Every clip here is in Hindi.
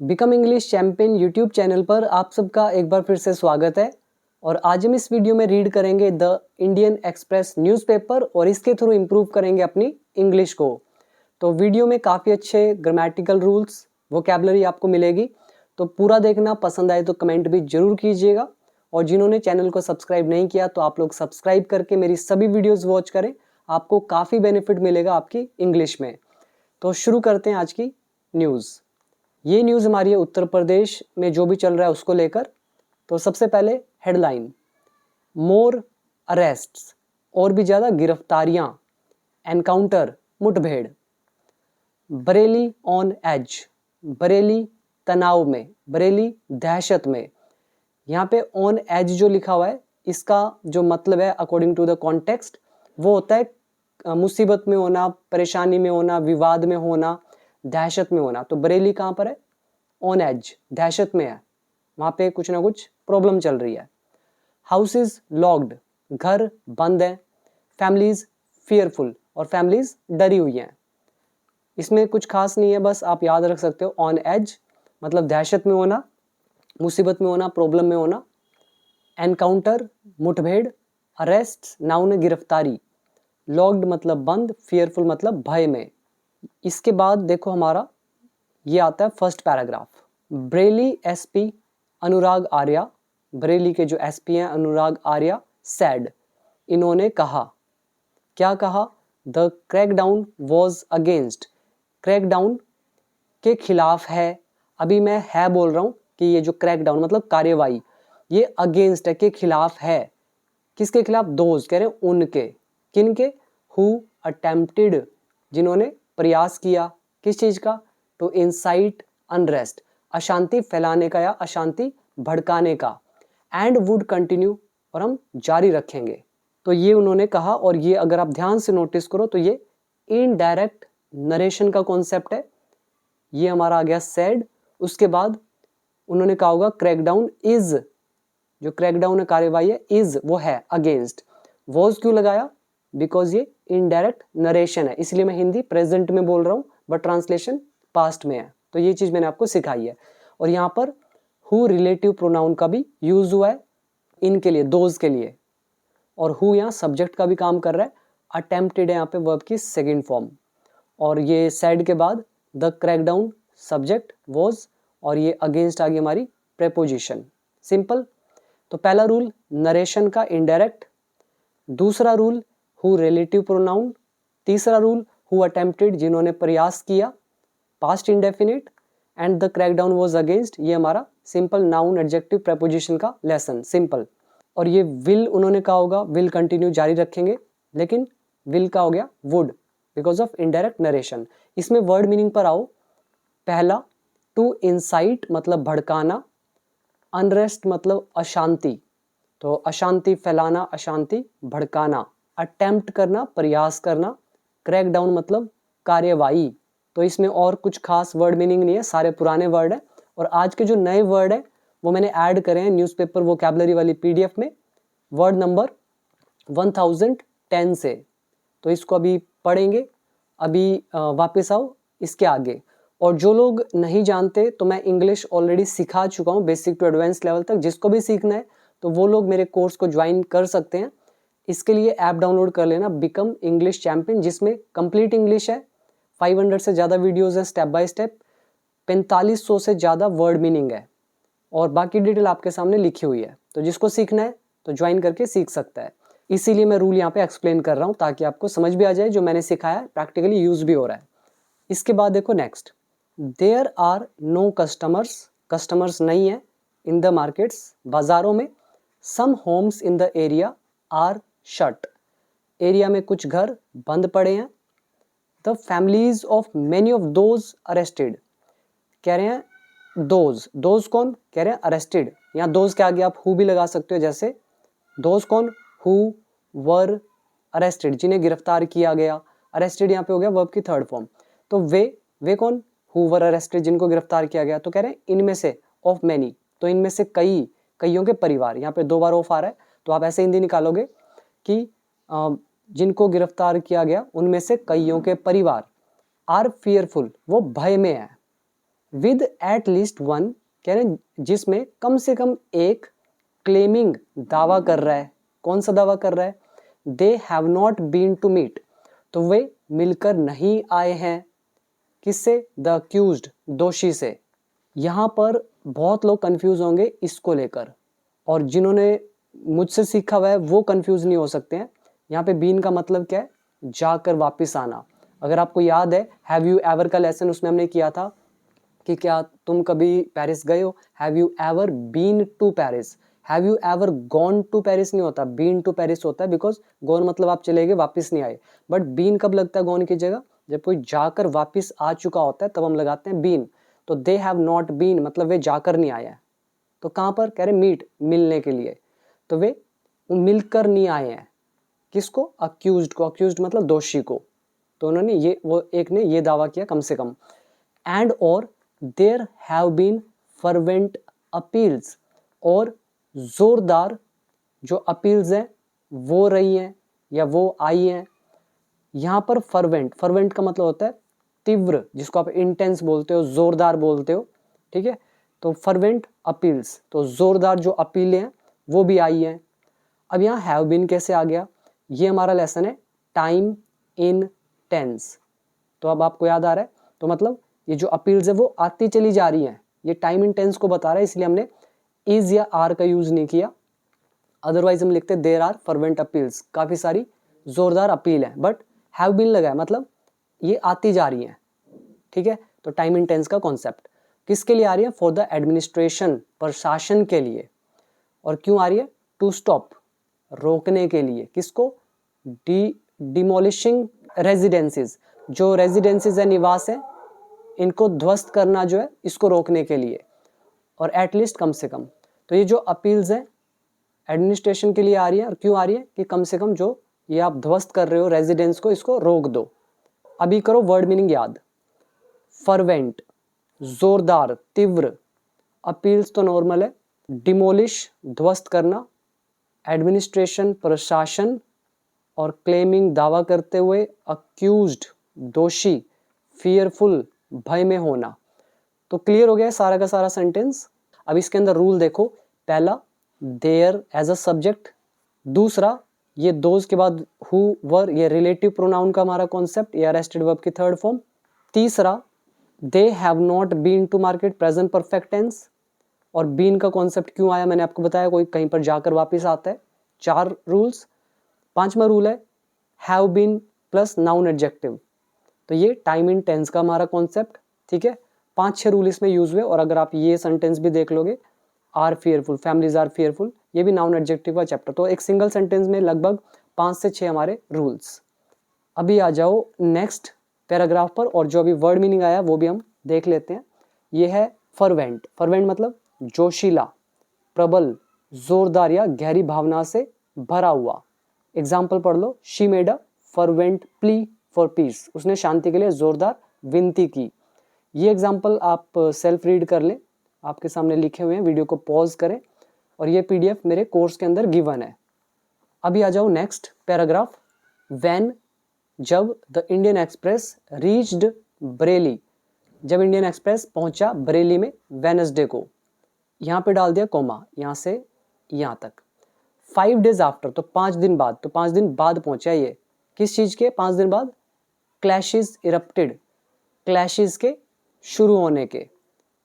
Become English champion YouTube channel पर आप सबका एक बार फिर से स्वागत है। और आज हम इस वीडियो में रीड करेंगे द इंडियन एक्सप्रेस न्यूज़पेपर और इसके थ्रू इम्प्रूव करेंगे अपनी इंग्लिश को। तो वीडियो में काफ़ी अच्छे ग्रामेटिकल रूल्स, वोकैबुलरी आपको मिलेगी, तो पूरा देखना। पसंद आए तो कमेंट भी जरूर कीजिएगा। और जिन्होंने चैनल को सब्सक्राइब नहीं किया तो आप लोग सब्सक्राइब करके मेरी सभी वीडियोज़ वॉच करें, आपको काफ़ी बेनिफिट मिलेगा आपकी इंग्लिश में। तो शुरू करते हैं आज की न्यूज़। ये न्यूज़ हमारी है उत्तर प्रदेश में जो भी चल रहा है उसको लेकर। तो सबसे पहले हेडलाइन, मोर अरेस्ट्स, और भी ज़्यादा गिरफ्तारियां, एनकाउंटर मुठभेड़, बरेली ऑन एज, बरेली तनाव में, बरेली दहशत में। यहाँ पे ऑन एज जो लिखा हुआ है इसका जो मतलब है अकॉर्डिंग टू द कॉन्टेक्स्ट वो होता है मुसीबत में होना, परेशानी में होना, विवाद में होना, दहशत में होना। तो बरेली कहाँ पर है? ऑन एज, दहशत में है, वहाँ पे कुछ ना कुछ प्रॉब्लम चल रही है। हाउस इज लॉक्ड, घर बंद है। फैमिलीज फियरफुल, और फैमिलीज डरी हुई हैं। इसमें कुछ खास नहीं है, बस आप याद रख सकते हो ऑन एज मतलब दहशत में होना, मुसीबत में होना, प्रॉब्लम में होना। एनकाउंटर मुठभेड़, अरेस्ट नाउन गिरफ्तारी, लॉक्ड मतलब बंद, फियरफुल मतलब भय में। इसके बाद देखो हमारा ये आता है फर्स्ट पैराग्राफ। बरेली एसपी अनुराग आर्या, बरेली के जो एसपी हैं अनुराग आर्या, सैड, इन्होंने कहा, क्या कहा? The crackdown was against, crackdown के खिलाफ है। अभी मैं है बोल रहा हूं कि ये जो क्रैकडाउन मतलब कार्यवाही, ये अगेंस्ट है, के खिलाफ है। किसके खिलाफ? दोज, कह रहे हैं उनके, किनके? हु अटेम्प्टेड, जिन्होंने प्रयास किया, किस चीज का? टू इंसाइट अनरेस्ट, अशांति फैलाने का या अशांति भड़काने का। एंड वुड कंटिन्यू, और हम जारी रखेंगे। तो ये उन्होंने कहा, और ये अगर आप ध्यान से नोटिस करो तो ये इनडायरेक्ट नरेशन का कॉन्सेप्ट है। ये हमारा आ गया सेड। उसके बाद उन्होंने कहा होगा क्रैकडाउन इज, जो क्रैकडाउन है कार्यवाही है, इज वो है अगेंस्ट। वॉज क्यों लगाया? बिकॉज ये इनडायरेक्ट नरेशन है, इसलिए मैं हिंदी प्रेजेंट में बोल रहा हूं बट ट्रांसलेशन पास्ट में है। तो ये चीज मैंने आपको सिखाई है। और यहाँ पर हु रिलेटिव प्रोनाउन का भी यूज हुआ है इनके लिए, दोज के लिए। और हु यहाँ सब्जेक्ट का भी काम कर रहा है। अटेम्प्टेड है यहाँ पे वर्ब की सेकेंड फॉर्म। और ये सेड के बाद द क्रैकडाउन सब्जेक्ट वॉज, और ये अगेंस्ट आ गई हमारी प्रेपोजिशन। सिंपल। तो पहला रूल नरेशन का इनडायरेक्ट, दूसरा रूल हु रिलेटिव प्रोनाउन, तीसरा रूल हु अटेम्प्टेड जिन्होंने प्रयास किया, past indefinite, and the crackdown was against, ये हमारा सिंपल नाउन एडजेक्टिव प्रेपोजिशन का लेसन, सिंपल। और ये विल उन्होंने कहा होगा, विल कंटिन्यू जारी रखेंगे, लेकिन विल का हो गया would because of indirect narration. इसमें वर्ड मीनिंग पर आओ। पहला टू इंसाइट मतलब भड़काना, अनरेस्ट मतलब अशांति, तो अशांति फैलाना, अशांति भड़काना, अटेम्प्ट करना, प्रयास करना, क्रैकडाउन मतलब कार्यवाही। तो इसमें और कुछ खास वर्ड मीनिंग नहीं है, सारे पुराने वर्ड हैं। और आज के जो नए वर्ड हैं वो मैंने ऐड करे हैं न्यूज़पेपर वोकैबुलरी वाली पीडीएफ में, वर्ड नंबर 1010 से। तो इसको अभी पढ़ेंगे। अभी वापस आओ इसके आगे। और जो लोग नहीं जानते तो मैं इंग्लिश ऑलरेडी सिखा चुका हूँ बेसिक टू एडवांस लेवल तक। जिसको भी सीखना है तो वो लोग मेरे कोर्स को ज्वाइन कर सकते हैं। इसके लिए ऐप डाउनलोड कर लेना, बिकम इंग्लिश चैंपियन, जिसमें कंप्लीट इंग्लिश है, 500 से ज़्यादा वीडियोज़ हैं स्टेप बाय स्टेप, 4500 से ज़्यादा वर्ड मीनिंग है, और बाकी डिटेल आपके सामने लिखी हुई है। तो जिसको सीखना है तो ज्वाइन करके सीख सकता है। इसीलिए मैं रूल यहाँ पे एक्सप्लेन कर रहा हूँ ताकि आपको समझ भी आ जाए, जो मैंने सिखाया है प्रैक्टिकली यूज भी हो रहा है। इसके बाद देखो next, there are no customers, customers नहीं है इन द मार्केट्स, बाजारों में। Some homes in the area are shut, area में कुछ घर बंद पड़े हैं। The families of many of those arrested, कह रहे हैं दोज, दोज कौन? कह रहे हैं अरेस्टेड। यहाँ दोज के आगे आप हु भी लगा सकते हो, जैसे दोज कौन? हु वर अरेस्टेड, जिन्हें गिरफ्तार किया गया। अरेस्टेड यहाँ पे हो गया वर्ब की थर्ड फॉर्म। तो वे कौन? हु वर अरेस्टेड, जिनको गिरफ्तार किया गया। तो कह रहे हैं इनमें से, ऑफ मैनी, तो इनमें से कई, कईयों के परिवार। यहाँ पे 2 बार ऑफ आ रहा है, तो आप ऐसे हिंदी निकालोगे कि जिनको गिरफ्तार किया गया उनमें से कईयों के परिवार, आर फियरफुल, वो भय में है। विद एट लीस्ट वन, कह रहे हैं जिसमें कम से कम एक क्लेमिंग दावा कर रहा है। कौन सा दावा कर रहा है? They have not been to meet, तो वे मिलकर नहीं आए हैं। किससे? द अक्यूज्ड, दोषी से। यहाँ पर बहुत लोग कंफ्यूज होंगे इसको लेकर, और जिन्होंने मुझसे सीखा हुआ है वो कंफ्यूज नहीं हो सकते हैं। यहाँ पे बीन का मतलब क्या है? जाकर वापस आना। अगर आपको याद है हैव यू एवर का लेसन, उसमें हमने किया था कि क्या तुम कभी पेरिस गए हो? Have you ever been to Paris. Have you ever gone to Paris नहीं होता, बीन टू पेरिस होता है, बिकॉज गॉन मतलब आप चले गए, वापस नहीं आए। बट बीन कब लगता है गॉन की जगह? जब कोई जाकर वापस आ चुका होता है तब हम लगाते हैं बीन। तो दे हैव नॉट बीन मतलब वे जाकर नहीं आए हैं। तो कहाँ पर? कह रहे मीट, मिलने के लिए। तो वे मिलकर नहीं आए हैं। किसको? अक्यूज्ड को। अक्यूज्ड मतलब दोषी को। तो उन्होंने ये, वो एक ने ये दावा किया कम से कम। एंड और there have been fervent appeals, और जोरदार जो अपील्स हैं वो रही हैं या वो आई हैं। यहाँ पर फर्वेंट, फर्वेंट का मतलब होता है तीव्र, जिसको आप इंटेंस बोलते हो, जोरदार बोलते हो, ठीक है। तो फर्वेंट अपील्स, तो जोरदार जो अपीलें हैं वो भी आई हैं। अब यहाँ हैव बीन कैसे आ गया? ये हमारा लेसन है टाइम इन टेंस। तो अब आपको याद आ रहा है, तो मतलब ये जो अपील्स है वो आती चली जा रही हैं। ये टाइम इन टेंस को बता रहा है, इसलिए हमने इज या आर का यूज नहीं किया। अदरवाइज हम लिखते देयर आर फर्वेंट अपील्स, काफी सारी जोरदार अपील है, बट हैव बीन लगा है मतलब ये आती जा रही हैं, ठीक है। तो टाइम इन टेंस का कॉन्सेप्ट किसके लिए आ रही है? फॉर द एडमिनिस्ट्रेशन, प्रशासन के लिए। और क्यों आ रही है? टू स्टॉप, रोकने के लिए। किसको? डिमोलिशिंग रेजिडेंसीज, जो रेजिडेंसीज है, निवास है, इनको ध्वस्त करना जो है, इसको रोकने के लिए। और एटलीस्ट कम से कम। तो ये जो अपील्स हैं एडमिनिस्ट्रेशन के लिए आ रही है। और क्यों आ रही है? कि कम से कम जो ये आप ध्वस्त कर रहे हो रेजिडेंस को, इसको रोक दो। अभी करो वर्ड मीनिंग याद। फर्वेंट, जोरदार, तीव्र। अपील्स तो नॉर्मल है। डिमोलिश, ध्वस्त करना। एडमिनिस्ट्रेशन, प्रशासन। और क्लेमिंग, दावा करते हुए। अक्यूज्ड, दोषी। फियरफुल, भय में होना। तो क्लियर हो गया सारा का सारा सेंटेंस। अब इसके अंदर रूल देखो। पहला, देयर एज अ सब्जेक्ट। दूसरा, ये दोज के बाद हु, वर, ये रिलेटिव प्रोनाउन का हमारा कॉन्सेप्ट, ये अरेस्टेड वर्ब की थर्ड फॉर्म। तीसरा, they have not been to market, present perfect tense. और बीन का कॉन्सेप्ट क्यों आया मैंने आपको बताया, कोई कहीं पर जाकर वापस आता है। 4 रूल्स। 5वां रूल है have been plus noun adjective. तो ये टाइम इन टेंस का हमारा कॉन्सेप्ट, ठीक है। 5-6 रूल इसमें यूज हुए। और अगर आप ये सेंटेंस भी देख लोगे, are fearful, families are fearful, ये भी नाउन एडजेक्टिव का चैप्टर। तो एक सिंगल सेंटेंस में लगभग 5 से 6 हमारे रूल्स। अभी आ जाओ नेक्स्ट पैराग्राफ पर, और जो अभी वर्ड मीनिंग आया वो भी हम देख लेते हैं। ये है फर्वेंट। फर्वेंट मतलब जोशीला, प्रबल, जोरदार या गहरी भावना से भरा हुआ। एग्जाम्पल पढ़ लो। She made a fervent plea for peace, उसने शांति के लिए जोरदार विनती की। ये एग्जाम्पल आप सेल्फ रीड कर लें, आपके सामने लिखे हुए हैं, वीडियो को पॉज करें। और ये पीडीएफ मेरे कोर्स के अंदर गिवन है। अभी आ जाओ नेक्स्ट पैराग्राफ। व्हेन, जब the Indian express reached Bareilly, जब इंडियन एक्सप्रेस पहुंचा बरेली में वेनसडे को। यहाँ पे डाल दिया कॉमा, यहाँ से यहाँ तक। 5 days आफ्टर, तो 5 दिन बाद। तो 5 दिन बाद पहुंचा ये। किस चीज के 5 दिन बाद? क्लैशेस इरप्टेड, क्लैशेस के शुरू होने के।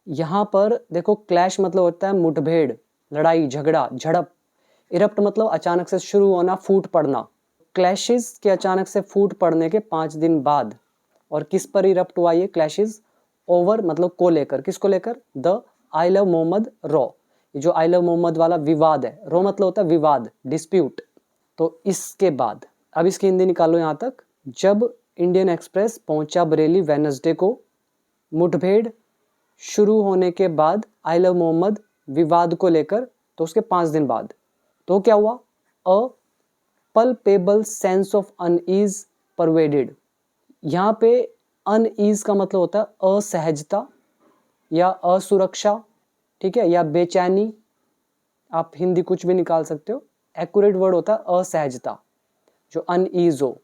यहाँ पर देखो, क्लैश मतलब होता है मुठभेड़, लड़ाई, झगड़ा, झड़प। इरप्ट मतलब अचानक से शुरू होना, फूट पड़ना। क्लैशेस के अचानक से फूट पड़ने के 5 दिन बाद। और किस पर इरप्ट हुआ ये क्लैशेस? ओवर मतलब को लेकर। किसको लेकर? The I love Mohammad row, ये जो आई लव मोहम्मद वाला विवाद है। रॉ मतलब होता है विवाद, डिस्प्यूट। तो इसके बाद अब इसकी हिंदी निकालो यहाँ तक। जब इंडियन एक्सप्रेस पहुंचा बरेली वेनसडे को, मुठभेड़ शुरू होने के बाद, आई लव मोहम्मद विवाद को लेकर, तो उसके 5 दिन बाद। तो क्या हुआ? A palpable sense of unease pervaded. यहाँ पे अनईज का मतलब होता है असहजता या असुरक्षा, ठीक है, या बेचैनी। आप हिंदी कुछ भी निकाल सकते हो। एक्यूरेट वर्ड होता है असहजता, जो अनईज हो।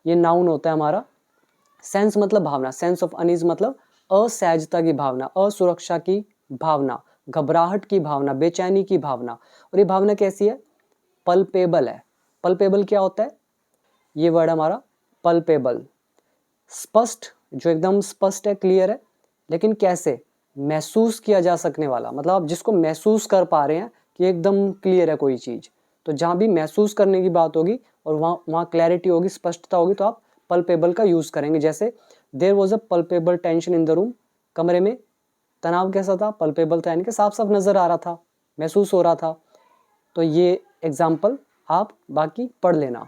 ये नाउन होता है हमारा। सेंस मतलब भावना, सेंस ऑफ अनईज मतलब असहजता की भावना, असुरक्षा की भावना, घबराहट की भावना, बेचैनी की भावना। और ये भावना कैसी है? पल्पेबल है। पल्पेबल क्या होता है? ये वर्ड हमारा पल्पेबल, स्पष्ट, जो एकदम स्पष्ट है, क्लियर है। लेकिन कैसे? महसूस किया जा सकने वाला, मतलब आप जिसको महसूस कर पा रहे हैं कि एकदम क्लियर है कोई चीज। तो जहां भी महसूस करने की बात होगी और वहां क्लैरिटी होगी, स्पष्टता होगी, तो आप पल्पेबल का यूज करेंगे। जैसे there was a palpable tension in the room, कमरे में तनाव कैसा था? पल्पेबल था, यानी कि साफ साफ नजर आ रहा था, महसूस हो रहा था। तो ये एग्जाम्पल आप बाकी पढ़ लेना।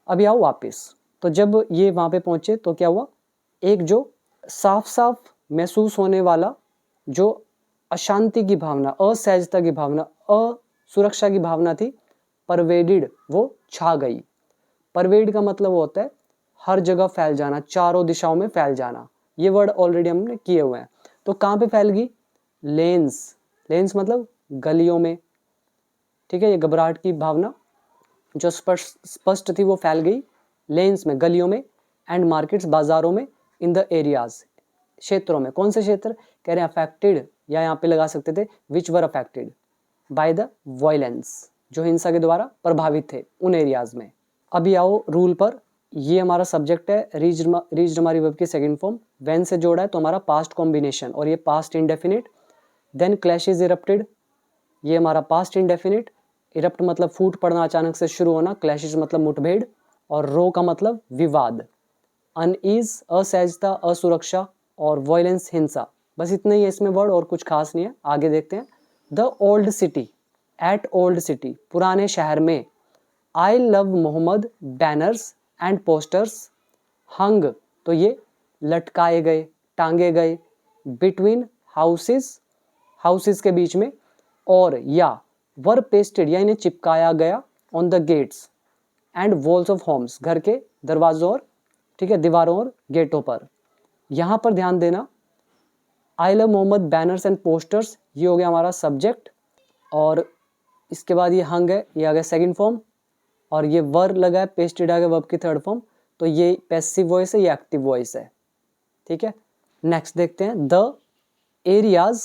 अभी आओ वापस। तो जब ये वहां पे पहुंचे तो क्या हुआ? एक जो साफ साफ महसूस होने वाला जो अशांति की भावना, असहजता की भावना, असुरक्षा की भावना थी, परवेडिड, वो छा गई। परवेड का मतलब होता है हर जगह फैल जाना, चारों दिशाओं में फैल जाना। ये वर्ड ऑलरेडी हमने किए हुए हैं। तो कहाँ पे फैल गई? लेन्स। लेन्स मतलब गलियों में, ठीक है। ये घबराहट की भावना जो स्पष्ट थी वो फैल गई लेन्स में, गलियों में, एंड मार्केट्स, बाजारों में, इन द एरियाज, क्षेत्रों में। कौन से क्षेत्र? कह रहे हैं अफेक्टेड, या यहाँ पे लगा सकते थे which were affected by the violence, जो हिंसा के द्वारा प्रभावित थे उन एरियाज में। अभी आओ रूल पर। ये हमारा सब्जेक्ट है रीच्ड हमारी वर्ब की सेकंड फॉर्म, व्हेन से जोड़ा है तो हमारा पास्ट कॉम्बिनेशन, और ये past indefinite. Then clashes erupted, ये हमारा पास्ट इंडेफिनिट। इरप्ट मतलब फूट पड़ना, अचानक से शुरू होना। क्लैशेज मतलब मुठभेड़, और रो का मतलब विवाद। अनईज असहजता, असुरक्षा, और वायलेंस हिंसा। बस इतना ही है इसमें वर्ड, और कुछ खास नहीं है। आगे देखते हैं। The old city, at old city, पुराने शहर में। I love Mohammad, banners and posters hung, तो ये लटकाए गए, टांगे गए। बिटवीन हाउसेस, हाउसेस के बीच में, और या वर पेस्टेड, या इन्हें चिपकाया गया, on the gates and walls of homes, घर के दरवाजों और, ठीक है, दीवारों और गेटों पर। यहां पर ध्यान देना, I love Mohammad, banners and posters, ये हो गया हमारा सब्जेक्ट। और इसके बाद ये हंग है, ये आ गया सेकंड फॉर्म। और ये वर लगा है, पेस्टेड आ गया वर्ब की थर्ड फॉर्म। तो ये पैसिव वॉइस है, ये एक्टिव वॉइस है, ठीक है। नेक्स्ट देखते हैं। द एरियाज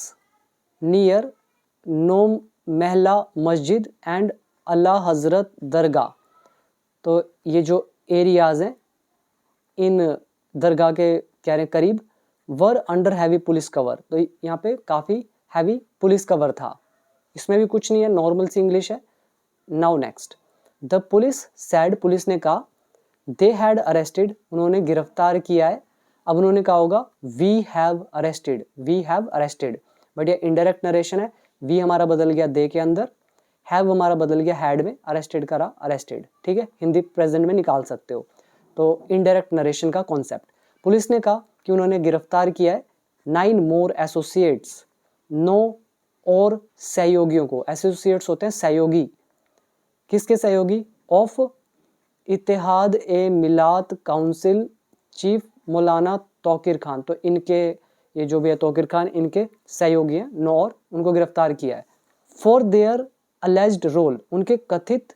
नियर नो महला मस्जिद एंड अल्लाह हजरत दरगाह, तो ये जो एरियाज हैं इन दरगाह के कह रहे करीब, वर अंडर हैवी पुलिस कवर, तो यहाँ पे काफ़ी हैवी पुलिस कवर था। इसमें भी कुछ नहीं है, नॉर्मल सी इंग्लिश है। Now next, the police sad, police ने कहा, दे हैड अरेस्टेड, उन्होंने गिरफ्तार किया है। अब उन्होंने कहा होगा we have arrested, we have arrested, but ये इनडायरेक्ट नरेशन है। वी हमारा बदल गया दे के अंदर, हैव हमारा बदल गया हैड में, अरेस्टेड करा अरेस्टेड, ठीक है। हिंदी प्रेजेंट में निकाल सकते हो। तो इनडायरेक्ट नरेशन का कॉन्सेप्ट। पुलिस ने कहा कि उन्होंने गिरफ्तार किया है 9 मोर एसोसिएट्स, 9 और सहयोगियों को। एसोसिएट्स होते हैं सहयोगी, किसके सहयोगी? ऑफ इत्तेहाद ए मिलात काउंसिल चीफ मौलाना तौकीर खान, तो इनके, ये जो भी है तौकीर खान, इनके सहयोगी हैं 9, और उनको गिरफ्तार किया है। फॉर देयर अलेज्ड रोल, उनके कथित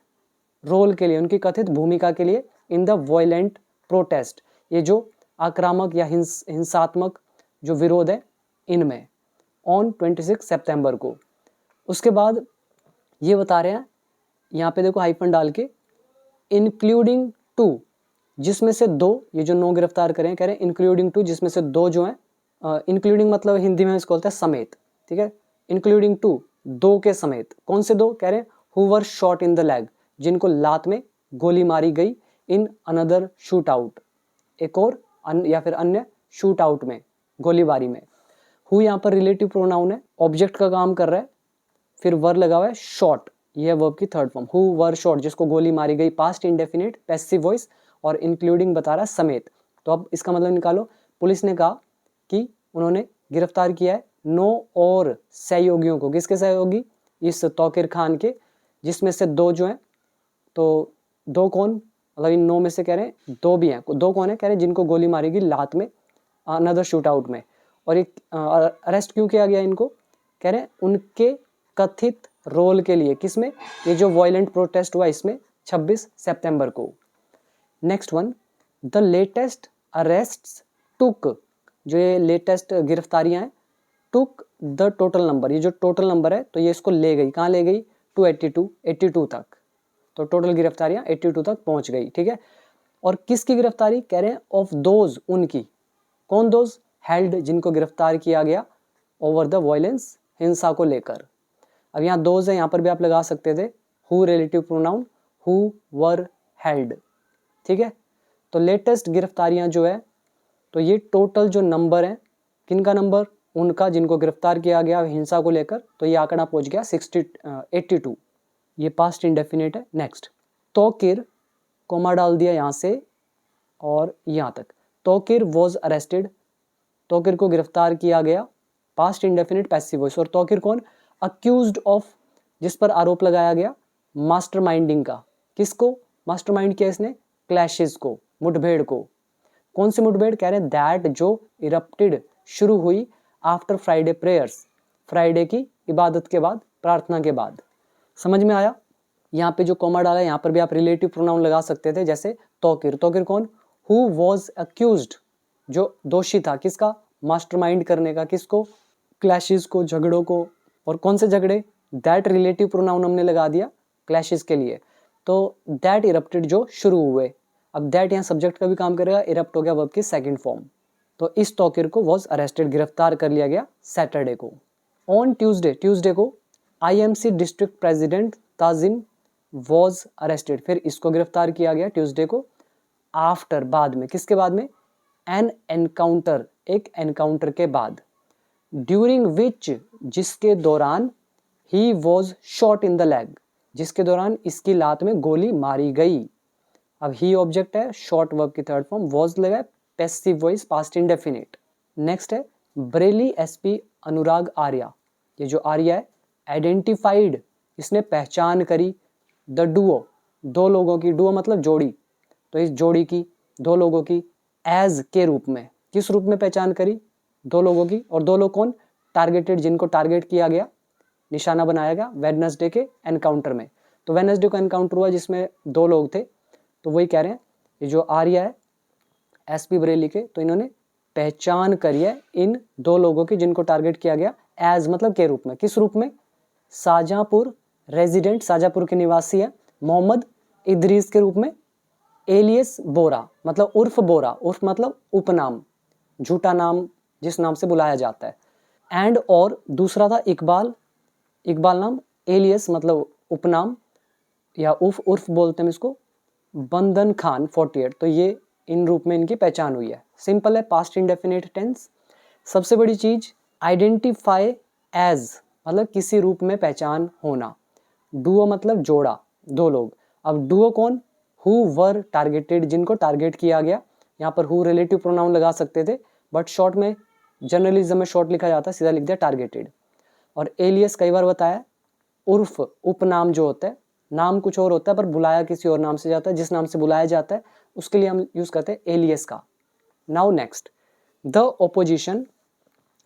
रोल के लिए, उनकी कथित भूमिका के लिए, इन द वायलेंट प्रोटेस्ट, ये जो आक्रामक या हिंसात्मक जो विरोध है इनमें, ऑन 26 सितंबर को। उसके बाद ये बता रहे हैं, यहाँ पे देखो हाइफन डाल के, इंक्लूडिंग 2, जिसमें से 2, ये जो 9 गिरफ्तार करें, कह रहे हैं इंक्लूडिंग 2, जिसमें से 2 जो हैं, इंक्लूडिंग मतलब हिंदी में इसको बोलते हैं समेत, ठीक है। इंक्लूडिंग 2, 2 के समेत। कौन से 2? कह रहे हैं who were shot in the leg, जिनको लात में गोली मारी गई, इन अनदर शूट आउट, एक और या फिर अन्य शूट आउट में, गोलीबारी में। हु यहाँ पर रिलेटिव प्रोनाउन है, ऑब्जेक्ट का काम कर रहा है, फिर वर लगा हुआ है शॉट, ये है वर्ब की third form. Who were shot, जिसको गोली मारी गई, पास्ट इंडेफिनिट, पैसिव वॉइस, और इंक्लूडिंग बता रहा है समेत। तो अब इसका मतलब निकालो। पुलिस ने कहा कि उन्होंने गिरफ्तार किया है 9 और सहयोगियों को। किसके सहयोगी? इस तौकीर खान के, जिसमें से 2 जो हैं, तो 2 कौन? मतलब इन 9 में से कह रहे हैं 2 भी हैं। 2 कौन है? कह रहे हैं जिनको गोली मारी गई लात में, अनदर शूट आउट में। और एक अरेस्ट क्यों किया गया इनको? कह रहे हैं उनके कथित रोल के लिए। किसमें? ये जो वायलेंट प्रोटेस्ट हुआ इसमें 26 सितंबर को। Next one, the latest arrests took जो ये लेटेस्ट गिरफ्तारियां हैं, टुक द टोटल नंबर, ये जो टोटल नंबर है तो ये इसको ले गई, कहाँ ले गई, 82 तक। तो टोटल गिरफ्तारियां 82 तक पहुंच गई, ठीक है। और किसकी गिरफ्तारी कह रहे हैं, ऑफ दोज, उनकी, कौन दोज, हेल्ड, जिनको गिरफ्तार किया गया, ओवर द वायलेंस, हिंसा को लेकर। अब यहाँ दोज है, यहाँ पर भी आप लगा सकते थे who relative pronoun, who were held, ठीक है। तो लेटेस्ट गिरफ्तारियां जो है, तो ये टोटल जो नंबर है, किनका नंबर, उनका जिनको गिरफ्तार किया गया हिंसा को लेकर, तो ये आंकड़ा पहुंच गया 82। ये पास्ट इंडेफिनिट है। नेक्स्ट, तोकिर, कोमा डाल दिया यहाँ से और यहाँ तक, तोकिर वॉज अरेस्टेड, तोकिर को गिरफ्तार किया गया, पास्ट इंडेफिनिट पैसिव वॉइस। और तोकिर कौन, अक्यूज्ड ऑफ, जिस पर आरोप लगाया गया मास्टरमाइंडिंग का, किसको मास्टरमाइंड किया इसने, क्लैशेस को, मुठभेड़ को। कौन सी मुठभेड़, कह रहे हैं दैट, जो इरप्टेड, शुरू हुई, आफ्टर फ्राइडे प्रेयर्स, फ्राइडे की इबादत के बाद, प्रार्थना के बाद। समझ में आया। यहाँ पे जो कोमा डाला है, यहाँ पर भी आप रिलेटिव प्रोनाउन लगा सकते थे, जैसे तोकिर, तोकिर कौन, हु वॉज अक्यूज्ड, जो दोषी था, किसका, मास्टरमाइंड करने का, किसको, क्लैशेस को, झगड़ों को। और कौन से झगड़े, दैट रिलेटिव प्रोनाउन हमने लगा दिया क्लैशेस के लिए, तो दैट इरप्टेड, जो शुरू हुए। अब दैट यहाँ सब्जेक्ट का भी काम करेगा, इरप्ट हो गया वर्ब की सेकंड फॉर्म। तो इस तोकिर को वॉज अरेस्टेड, गिरफ्तार कर लिया गया सैटरडे को। ऑन ट्यूसडे, ट्यूसडे को IMC district president Tajim was arrested, फिर इसको गिरफ्तार किया गया ट्यूसडे को, आफ्टर, बाद में, किसके बाद में, एन एनकाउंटर, एक एनकाउंटर के बाद, ड्यूरिंग विच, जिसके दौरान, he was shot in the leg, जिसके दौरान इसकी लात में गोली मारी गई। अब ही ऑब्जेक्ट है, शॉर्ट वर्ब की थर्ड फॉर्म, वॉज लगा, passive voice, past indefinite. Next है बरेली एसपी अनुराग आर्या, ये जो आर्या है, आइडेंटिफाइड, इसने पहचान करी, द डुओ, दो लोगों की, डुओ मतलब जोड़ी, तो इस जोड़ी की, दो लोगों की, एज के रूप में, किस रूप में पहचान करी, दो लोगों की। और दो लोग कौन, टारगेटेड, जिनको टारगेट किया गया, निशाना बनाया गया वेडनेसडे के एनकाउंटर में। तो वेडनेसडे को एनकाउंटर हुआ जिसमें दो लोग थे, तो वही कह रहे हैं, ये जो आर्या है एसपी बरेली के, तो इन्होंने पहचान करी है इन दो लोगों की जिनको टारगेट किया गया, एज मतलब के रूप में, किस रूप में, शाहजहांपुर रेजिडेंट, शाहजहांपुर के निवासी है, मोहम्मद इदरीस के रूप में, एलियस बोरा मतलब उर्फ बोरा, उर्फ मतलब उपनाम, झूठा नाम जिस नाम से बुलाया जाता है, एंड, और दूसरा था इकबाल, इकबाल नाम, एलियस मतलब उपनाम या उर्फ बोलते हैं इसको, बंदन खान 48, तो ये इन रूप में इनकी पहचान हुई है। सिंपल है, पास्ट इंडेफिनिट टेंस। सबसे बड़ी चीज, आइडेंटिफाई एज मतलब किसी रूप में पहचान होना, डुओ मतलब जोड़ा, दो लोग। अब डुओ कौन, हु वर टारगेटेड, जिनको टारगेट किया गया, यहाँ पर हु रिलेटिव प्रोनाउन लगा सकते थे, बट शॉर्ट में, जर्नलिज्म में शॉर्ट लिखा जाता है, सीधा लिख दिया टारगेटेड। और एलियस कई बार बताया, उर्फ उपनाम जो होता है, नाम कुछ और होता है पर बुलाया किसी और नाम से जाता है, जिस नाम से बुलाया जाता है उसके लिए हम यूज करते हैं एलियस का। Now next, the opposition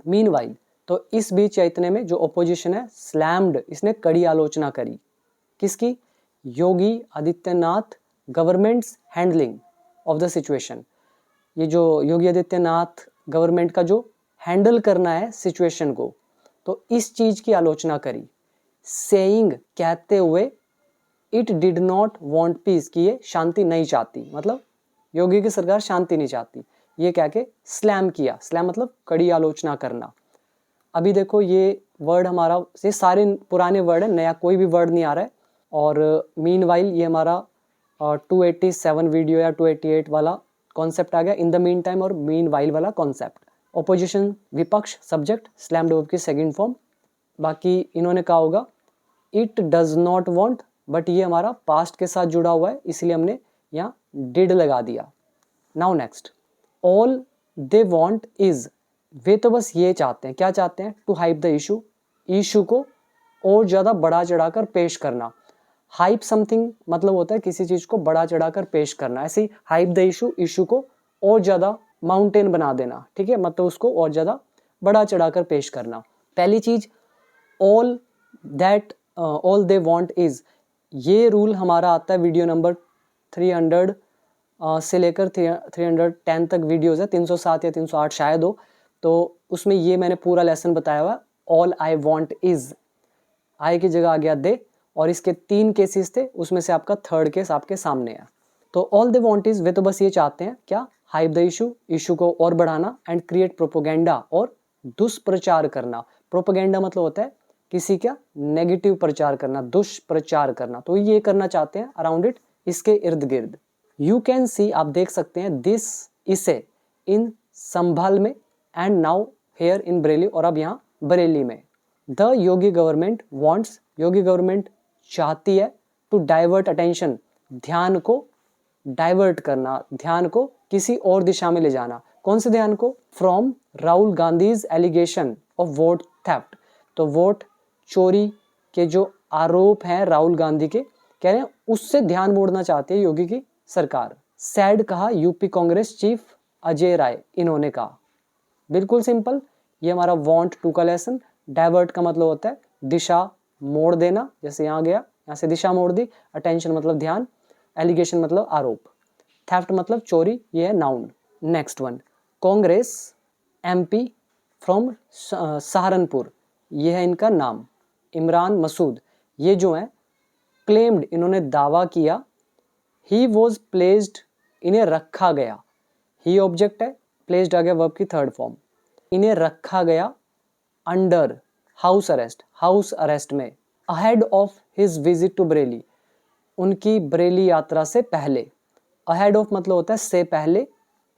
meanwhile, तो इस बीच या इतने में जो ओपोजिशन है, स्लैम्ड, इसने कड़ी आलोचना करी, किसकी, Yogi Adityanath governments handling of the situation, ये जो योगी आदित्यनाथ गवर्नमेंट का जो हैंडल करना है सिचुएशन को, तो इस चीज की आलोचना करी, सेइंग कहते हुए, it did not want piece, कि ये शांति नहीं चाहती, मतलब योगी की सरकार शांति नहीं चाहती, ये कह के स्लैम किया, स्लैम मतलब कड़ी आलोचना करना। अभी देखो ये वर्ड हमारा, ये सारे पुराने वर्ड है, नया कोई भी वर्ड नहीं आ रहा है। और मीनवाइल ये हमारा 287 वीडियो या 288 वाला कॉन्सेप्ट आ गया, इन द मीन टाइम और मीनवाइल वाला कॉन्सेप्ट। ओपोजिशन विपक्ष सब्जेक्ट, स्लैम्ड वर्ब की सेकंड फॉर्म। बाकी इन्होंने कहा होगा it does not want, but ये हमारा पास्ट के साथ जुड़ा हुआ है, इसलिए हमने यहाँ डिड लगा दिया। Now next, all they want is, वे तो बस ये चाहते हैं, क्या चाहते हैं, to hype the issue, issue को और ज़्यादा बढ़ा चढ़ाकर पेश करना। हाइप समथिंग मतलब होता है किसी चीज़ को बढ़ा चढ़ाकर पेश करना, ऐसे ही हाइप द इशू, इशू को और ज़्यादा माउंटेन बना देना, ठीक है, मतलब उसको और ज़्यादा बढ़ा चढ़ाकर पेश करना। पहली चीज़, all that all they want is, ये रूल हमारा आता है वीडियो नंबर 300 से लेकर 310 तक वीडियोज़ है, 307 या 308 शायद हो, तो उसमें ये मैंने पूरा लेसन बताया हुआ। ऑल आई वॉन्ट इज़, आई की जगह आ गया दे, और इसके 3 केसेस थे, उसमें से आपका थर्ड केस आपके सामने है। तो ऑल दे वॉन्ट इज़, वे तो बस ये चाहते हैं क्या, हाइप द इशू को और बढ़ाना, एंड क्रिएट प्रोपोगेंडा, और दुष्प्रचार करना। प्रोपोगेंडा मतलब होता है किसी का नेगेटिव प्रचार करना, दुष्प्रचार करना, तो ये करना चाहते हैं अराउंड इट, इसके इर्द गिर्द। यू कैन सी, आप देख सकते हैं, दिस, इसे, इन संभल में, and now here in Bareilly, और अब यहाँ बरेली में। The Yogi government wants, Yogi government चाहती है, टू डाइवर्ट अटेंशन, ध्यान को डाइवर्ट करना, ध्यान को किसी और दिशा में ले जाना। कौन से ध्यान को, from Rahul Gandhi's allegation of vote theft, तो वोट चोरी के जो आरोप हैं राहुल गांधी के, कह रहे हैं उससे ध्यान मोड़ना चाहती है योगी की सरकार। सैड कहा यूपी कांग्रेस चीफ अजय राय, इन्होंने कहा। बिल्कुल सिंपल, ये हमारा वांट टू का लेसन। डाइवर्ट का मतलब होता है दिशा मोड़ देना, जैसे यहाँ गया, यहाँ से दिशा मोड़ दी। अटेंशन मतलब ध्यान, एलिगेशन मतलब आरोप, थेफ्ट मतलब चोरी, ये है noun. Next one, Congress MP from Saharanpur, ये है इनका नाम, इमरान मसूद, ये जो है क्लेम्ड, इन्होंने दावा किया, ही वॉज प्लेस्ड, इन्हें रखा गया, ही ऑब्जेक्ट है, प्लेस्ड आ गया वर्ब की थर्ड फॉर्म, इन्हें रखा गया under house arrest, house arrest में, ahead of his visit to Bareilly, उनकी बरेली यात्रा से पहले। अहेड ऑफ मतलब होता है से पहले,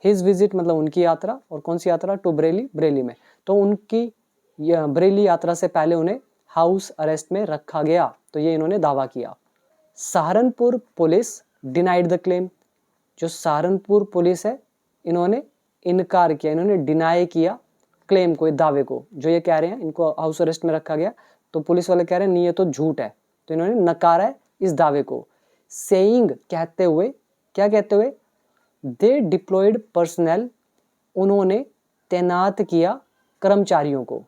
हिज विजिट मतलब उनकी यात्रा, और कौन सी यात्रा, टू बरेली, बरेली में, तो उनकी बरेली यात्रा से पहले उन्हें हाउस अरेस्ट में रखा गया, तो ये इन्होंने दावा किया। Saharanpur police denied the claim, जो सहारनपुर पुलिस है इन्होंने इनकार किया, इन्होंने डिनाई किया क्लेम को, दावे को, जो ये कह रहे हैं इनको हाउस अरेस्ट में रखा गया, तो पुलिस वाले कह रहे हैं नहीं ये तो झूठ है, तो इन्होंने नकारा है इस दावे को। सेइंग कहते हुए, क्या कहते हुए, दे डिप्लॉयड पर्सनल, उन्होंने तैनात किया कर्मचारियों को,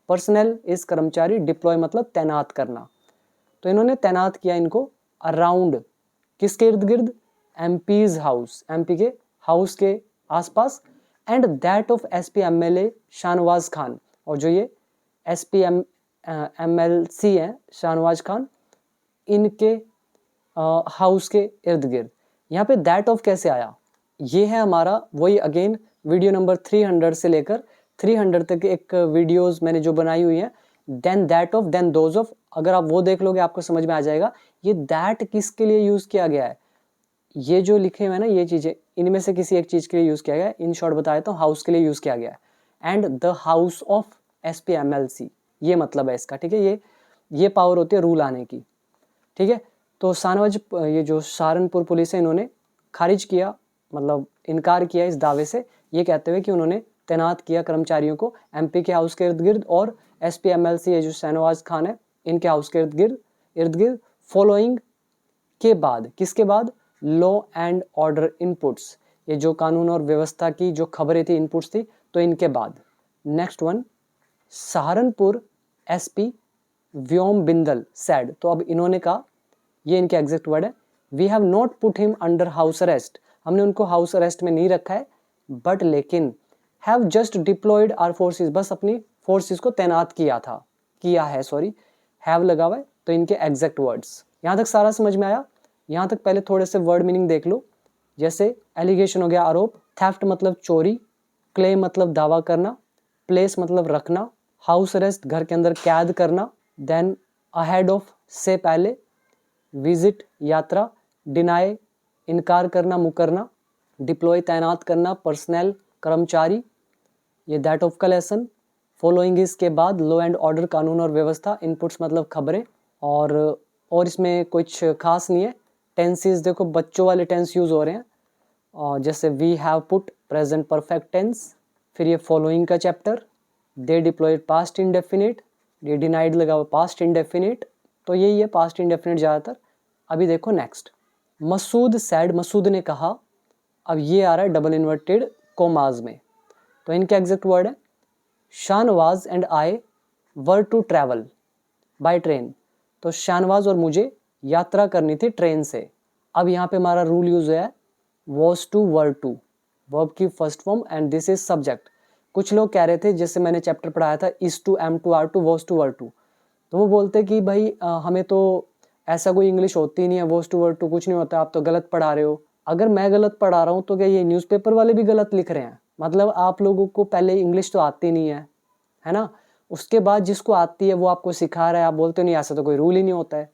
पर्सनल इस कर्मचारी, डिप्लॉय मतलब तैनात करना, तो इन्होंने तैनात किया इनको अराउंड, किसके इर्द गिर्द, एमपीज हाउस, एमपी के हाउस के आसपास, and that of SP MLA Shahnawaz Khan, और जो ये एसपी एमएलसी हैं शाहनवाज खान, इनके हाउस के इर्द गिर्द। यहाँ पे दैट ऑफ कैसे आया, ये है हमारा वही अगेन वीडियो नंबर 300 से लेकर 300 तक एक वीडियोस मैंने जो बनाई हुई है, then that of, then those of, अगर आप वो देख लोगे आपको समझ में आ जाएगा ये दैट किसके लिए यूज़ किया गया है। ये जो लिखे हुए हैं ना ये चीज़ें, इनमें से किसी एक चीज़ के लिए यूज़ किया गया है। इन शॉर्ट बताया तो हाउस के लिए यूज़ किया गया है, and the house of SPMLC, ये मतलब है इसका, ठीक है। ये पावर होती है रूल आने की, ठीक है। तो शाहनवाज, ये जो सहारनपुर पुलिस है, इन्होंने खारिज किया, मतलब इनकार किया इस दावे से, ये कहते हुए कि उन्होंने तैनात किया कर्मचारियों को MP के हाउस के इर्द गिर्द, और SPMLC ये जो शाहनवाज खान है इनके हाउस के इर्द गिर्द फॉलोइंग, के बाद, किसके बाद, लॉ एंड ऑर्डर इनपुट्स, ये जो कानून और व्यवस्था की जो खबरें थी, इनपुट्स थी, तो इनके बाद। Next one, Saharanpur SP Vyom Bindal said, तो अब इन्होंने कहा, ये इनके एग्जैक्ट वर्ड है, we have not put him under house arrest, हमने उनको हाउस अरेस्ट में नहीं रखा है, बट लेकिन have just deployed our forces, बस अपनी फोर्सेस को तैनात किया है, हैव लगा हुआ है, तो इनके एग्जैक्ट वर्ड्स। यहाँ तक सारा समझ में आया। यहाँ तक पहले थोड़े से वर्ड मीनिंग देख लो, जैसे एलिगेशन हो गया आरोप, थेफ्ट मतलब चोरी, क्लेम मतलब दावा करना, प्लेस मतलब रखना, हाउस अरेस्ट घर के अंदर कैद करना, देन अहेड ऑफ से पहले, विजिट यात्रा, डिनाई इनकार करना मुकरना, डिप्लॉय तैनात करना, पर्सनल कर्मचारी, ये दैट ऑफ का लेसन। फॉलोइंग इसके बाद, लॉ एंड ऑर्डर कानून और व्यवस्था, इनपुट्स मतलब खबरें, और इसमें कुछ खास नहीं है। टेंसेस देखो बच्चों वाले टेंस यूज़ हो रहे हैं, और जैसे we have put present perfect tense, फिर ये फॉलोइंग का chapter, they deployed past indefinite, ये डिनाइड लगा हुआ पास्ट इंडेफिनिट, तो यही है पास्ट इंडेफिनिट ज़्यादातर। अभी देखो नेक्स्ट, मसूद सैड, मसूद ने कहा, अब ये आ रहा है डबल इन्वर्टेड कोमाज में, तो इनके एग्जैक्ट वर्ड है, Shahnawaz and I were to travel by train, तो शाहनवाज और मुझे यात्रा करनी थी ट्रेन से। अब यहाँ पे हमारा रूल यूज है was to were to, verb की first form and this is subject. कुछ लोग कह रहे थे, जैसे मैंने चैप्टर पढ़ाया था is to, am to, are to, was to, were to, तो वो बोलते कि भाई हमें तो ऐसा कोई इंग्लिश होती ही नहीं है, was to, were to कुछ नहीं होता, आप तो गलत पढ़ा रहे हो। अगर मैं गलत पढ़ा रहा हूँ तो क्या ये न्यूज़पेपर वाले भी गलत लिख रहे हैं? मतलब आप लोगों को पहले इंग्लिश तो आती नहीं है ना, उसके बाद जिसको आती है वो आपको सिखा रहा है, आप बोलते नहीं ऐसा तो कोई रूल ही नहीं होता है।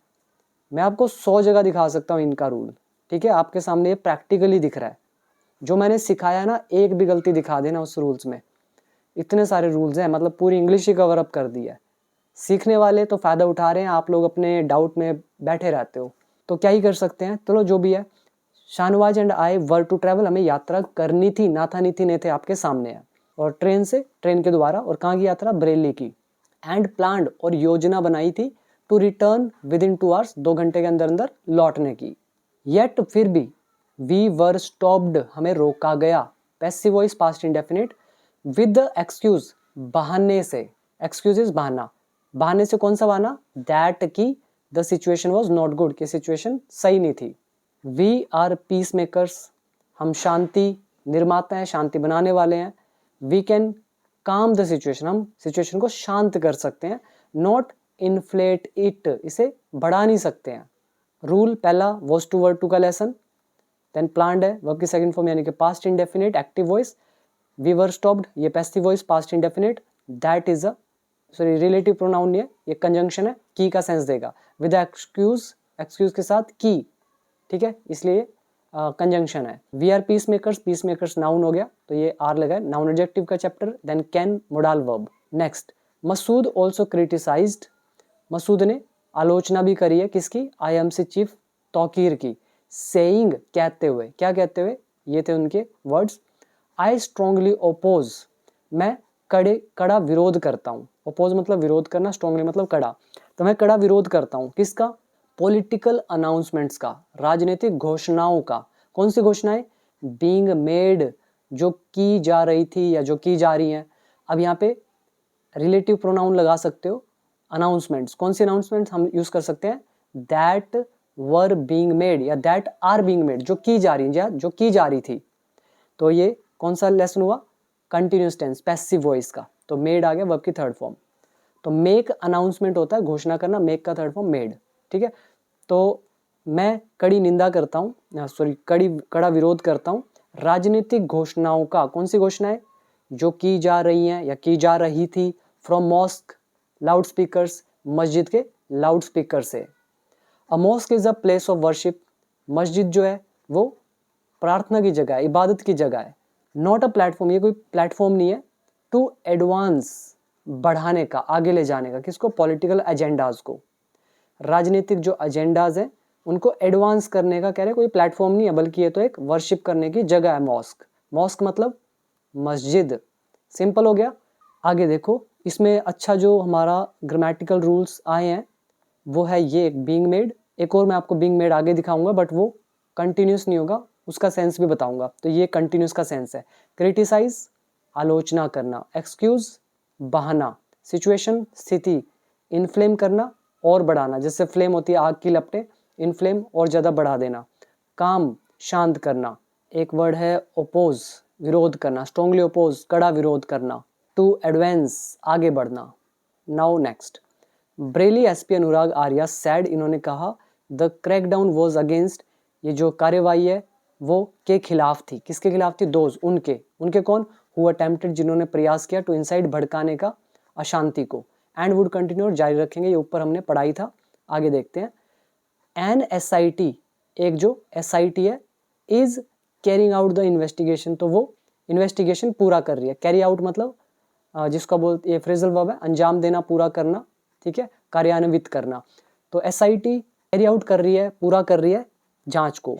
मैं आपको 100 जगह दिखा सकता हूँ इनका रूल, ठीक है, आपके सामने ये प्रैक्टिकली दिख रहा है। जो मैंने सिखाया ना, एक भी गलती दिखा देना उस रूल्स में, इतने सारे रूल्स हैं, मतलब पूरी इंग्लिश ही कवर अप कर दी है। सीखने वाले तो फ़ायदा उठा रहे हैं, आप लोग अपने डाउट में बैठे रहते हो, तो क्या ही कर सकते हैं। चलो जो भी है, Shahnawaz and I were to travel, हमें यात्रा करनी थी, ना था नहीं थी, नहीं थे आपके सामने है। और ट्रेन से, ट्रेन के द्वारा, और कहाँ की यात्रा? बरेली की। एंड प्लान्ड, और योजना बनाई थी, to return within 2 hours, 2 घंटे के अंदर अंदर लौटने की। येट, फिर भी, वी वर स्टॉप्ड, हमें रोका गया, passive voice past indefinite, with the excuse, बहाने से, एक्सक्यूज इज बहाना, बहाने से कौन सा बहाना? दैट की the situation was not good, की सिचुएशन सही नहीं थी। वी आर पीस मेकर्स, हम शांति निर्माता हैं, शांति बनाने वाले हैं। वी कैन काम द सिचुएशन, हम सिचुएशन को शांत कर सकते हैं। नॉट इन्फ्लेट इट, इसे बढ़ा नहीं सकते हैं। रूल पहला वॉज टू वर टू का लेसन, देन प्लान्ड है वर्ब की सेकंड फॉर्म यानी कि past indefinite active voice, we were stopped ये passive voice past indefinite, that is a sorry relative pronoun नहीं है, ये कंजंक्शन है, की का सेंस देगा, विद एक्सक्यूज, एक्सक्यूज के साथ की, ठीक है, इसलिए कंजंक्शन है। We are peace makers, peace makers noun हो गया तो ये आर लगा है, नाउन एडजेक्टिव का chapter. Then can modal verb. Next, Masood also criticized, Masood ने आलोचना भी करी है किसकी? आईएमसी चीफ तौकीर की। सेइंग, कहते हुए, क्या कहते हुए? ये थे उनके वर्ड्स। आई स्ट्रांगली ओपोज, मैं कड़ा विरोध करता हूँ। ओपोज मतलब विरोध करना, स्ट्रांगली मतलब कड़ा, तो मैं कड़ा विरोध करता हूँ किसका? पॉलिटिकल अनाउंसमेंट्स का, राजनीतिक घोषणाओं का। कौन सी घोषणाएं? बीइंग मेड, जो की जा रही थी या जो की जा रही हैं। अब यहाँ पे रिलेटिव प्रोनाउन लगा सकते हो। अनाउंसमेंट्स, कौन सी अनाउंसमेंट्स हम यूज कर सकते हैं? दैट वर बीइंग मेड या दैट आर बीइंग मेड, जो की जा रही या जो की जा रही थी। तो ये कौन सा लेसन हुआ? कंटिन्यूस टेंस, पैसिव वॉइस का। तो मेड आ गया वर्ब की थर्ड फॉर्म। तो मेक अनाउंसमेंट होता है घोषणा करना, मेक का थर्ड फॉर्म मेड, ठीक है। तो मैं कड़ी निंदा करता हूँ, कड़ा विरोध करता हूँ राजनीतिक घोषणाओं का। कौन सी घोषणाएं? जो की जा रही हैं या की जा रही थी। फ्रॉम मॉस्क, लाउड स्पीकर्स, मस्जिद के लाउड स्पीकर से। A mosque is a place of worship, मस्जिद जो है वो प्रार्थना की जगह है, इबादत की जगह है। नॉट अ प्लेटफॉर्म, ये कोई प्लेटफॉर्म नहीं है। टू एडवांस, बढ़ाने का, आगे ले जाने का, किसको? पॉलिटिकल एजेंडाज को। राजनीतिक जो एजेंडाज हैं उनको एडवांस करने का कह रहे हैं, कोई प्लेटफॉर्म नहीं है, बल्कि ये तो एक वर्शिप करने की जगह है मॉस्क। मॉस्क मतलब मस्जिद, सिंपल हो गया। आगे देखो, इसमें अच्छा जो हमारा ग्रामेटिकल रूल्स आए हैं वो है ये, एक बीइंग मेड, एक और मैं आपको बीइंग मेड आगे दिखाऊंगा, बट वो कंटिन्यूस नहीं होगा, उसका सेंस भी बताऊंगा। तो ये कंटिन्यूस का सेंस है। क्रिटिसाइज, आलोचना करना। एक्सक्यूज, बहाना। सिचुएशन, स्थिति। इनफ्लेम करना और बढ़ाना, जैसे फ्लेम होती है आग की लपटें, इनफ्लेम और ज़्यादा बढ़ा देना। काम, शांत करना। एक वर्ड है ओपोज, विरोध करना, स्ट्रॉन्गली ओपोज, कड़ा विरोध करना। टू एडवांस, आगे बढ़ना। नाउ नेक्स्ट, ब्रेली एसपी अनुराग आर्या सैड, इन्होंने कहा द क्रैकडाउन वॉज अगेंस्ट, ये जो कार्यवाही है वो के खिलाफ थी। किसके खिलाफ थी? दोज, उनके कौन? हु अटेम्प्टेड, जिन्होंने प्रयास किया, टू इंसाइट, भड़काने का, अशांति को। एंड वुड कंटिन्यू, जारी रखेंगे, ये ऊपर हमने पढ़ाई था। आगे देखते हैं। एन एसआईटी, एक जो एसआईटी है, is carrying out the investigation, तो वो इन्वेस्टिगेशन पूरा कर रही है। कैरी आउट मतलब जिसका बोलते, ये फ्रेजल वर्ब है, अंजाम देना, पूरा करना, ठीक है, कार्यान्वित करना। तो एसआईटी कैरी आउट कर रही है, पूरा कर रही है जांच को।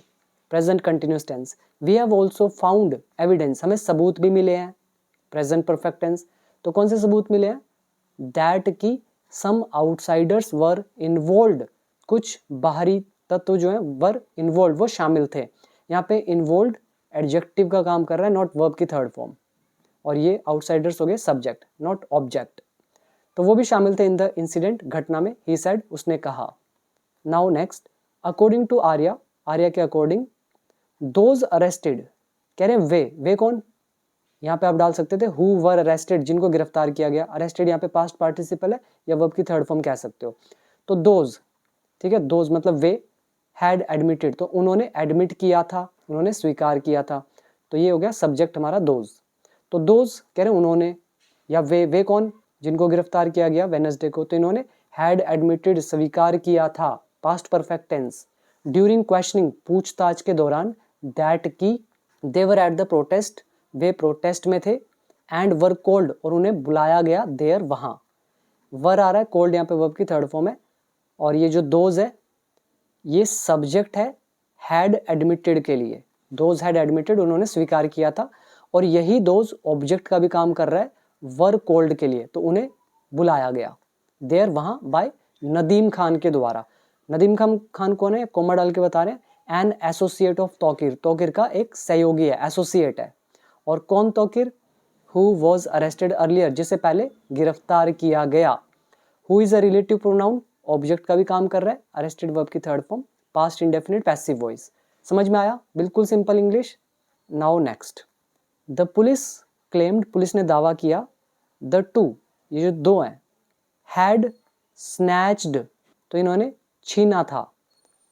Present continuous tense. We have also found evidence, हमें सबूत भी मिले हैं। Present perfect tense. तो कौन से सबूत मिले हैं? दैट की सम आउटसाइडर्स वर इन्वॉल्व्ड, कुछ बाहरी तत्व जो है वर इन्वॉल्व, वो शामिल थे। यहाँ पे इन्वॉल्व्ड एडजेक्टिव का काम कर रहा है, नॉट वर्ब की थर्ड फॉर्म, और ये आउटसाइडर्स हो गए सब्जेक्ट, नॉट ऑब्जेक्ट। तो वो भी शामिल थे इन द इंसिडेंट, घटना में। ही सेड, उसने कहा। Now next, according to Arya, Arya के अकॉर्डिंग दोज अरेस्टेड, कह रहे हैं वे कौन, यहाँ पे आप डाल सकते थे हु वर अरेस्टेड, जिनको गिरफ्तार किया गया। अरेस्टेड यहाँ पे पास्ट पार्टिसिपल है या वर्ब की थर्ड फॉर्म कह सकते हो। तो दोज, ठीक है, दोज मतलब वे, हैड एडमिटेड तो उन्होंने एडमिट किया था, उन्होंने स्वीकार किया था, तो ये हो गया सब्जेक्ट हमारा दोज। तो दोज कह रहे हैं उन्होंने, या वे कौन, जिनको गिरफ्तार किया गया वेडनेसडे को, तो इन्होंने हैड एडमिटेड स्वीकार किया था, past perfect tense, during questioning पूछताछ के दौरान, दैट की they were at the protest, वे प्रोटेस्ट में थे, एंड वर कोल्ड और उन्हें बुलाया गया देयर वहां। वर आ रहा है, कोल्ड यहाँ पे वर्ब की थर्ड फॉर्म है, और ये जो दोज है ये सब्जेक्ट है हैड एडमिटेड के लिए, दोज हैड एडमिटेड उन्होंने स्वीकार किया था, और यही दोज ऑब्जेक्ट का भी काम कर रहा है वर कोल्ड के लिए, तो उन्हें बुलाया गया देयर वहां बाय नदीम खान के द्वारा। नदीम खान कौन है, कोमा डाल के बता रहे हैं, an associate of Tauqeer, Tauqeer का एक सहयोगी है, एसोसिएट है। और कौन Tauqeer, who was arrested earlier, जिसे पहले गिरफ्तार किया गया। Who is a relative pronoun, object का भी काम कर रहा है, अरेस्टेड वर्ब की third form, past indefinite passive voice. समझ में आया, बिल्कुल simple English. Now next, the police claimed, police ने दावा किया, द टू, ये जो दो हैं, हैड स्नैच्ड, तो इन्होंने छीना था,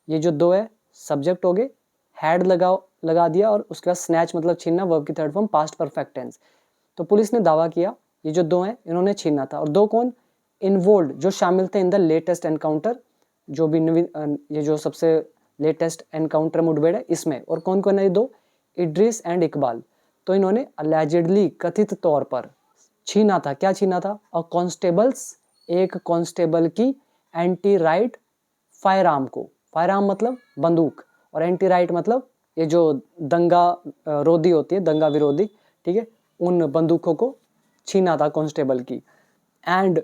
ये जो दो है सब्जेक्ट हो गए, हैड लगा दिया और उसके बाद स्नैच मतलब छीनना, वर्ब की third form, past perfect tense. तो पुलिस ने दावा किया ये जो दो हैं इन्होंने छीना था, और दो कौन, इन्वॉल्व जो शामिल थे इन द लेटेस्ट एनकाउंटर, जो भी ये जो सबसे लेटेस्ट एनकाउंटर मुठभेड़ है इसमें, और कौन कौन है ये दो, इड्रिस एंड इकबाल। तो इन्होंने अलेजिडली कथित तौर पर छीना था, क्या छीना था, और कॉन्स्टेबल्स, एक कांस्टेबल की एंटी राइट फायर आर्म को, फायर आर्म मतलब बंदूक, और एंटी राइट मतलब ये जो दंगा रोधी होती है, दंगा विरोधी, ठीक है, उन बंदूकों को छीना था कांस्टेबल की। एंड